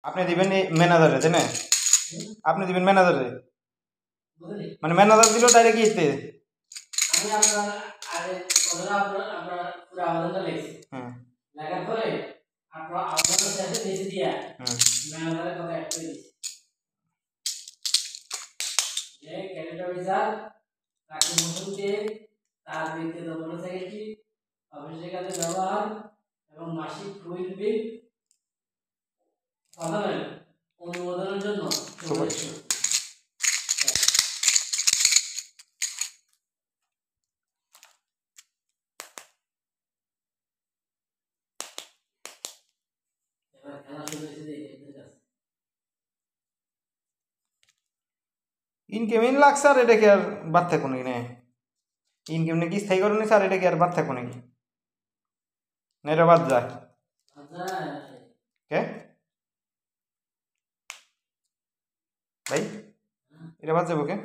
আপনি দিবেন ম্যানেজারে, তাই না? আপনি দিবেন ম্যানেজারে, মানে ম্যানেজার দিল ডাইরেক্ট ইতে। আমি আপনার আগে কথা আপনার পুরো আবেদনটা লিখছি, লেখার পরে আপনার আবেদনটা শেষে দিয়েছি দিয়া ম্যানেজারের কথা অ্যাড করে দিয়েছি যে ক্যাডেট অফিসার তাকে মোশন দিয়ে তার ব্যক্তিগত মোটরসাইকেলটি অফিসের কাজে ব্যবহার এবং মাসিক ফুয়েল বিল প্রদানের অনুমোদনের জন্য শুভেচ্ছা। ইনকেমিং লাগছে আর এটা কি আর বাদ থাকো নাকি? না ইনকেম নাকি স্থায়ী করো নিছে আর এটা কি আর বাদ থাকো নাকি? না এটা বাদ যায় কে ভাই? এটা বাদ যাবো কে?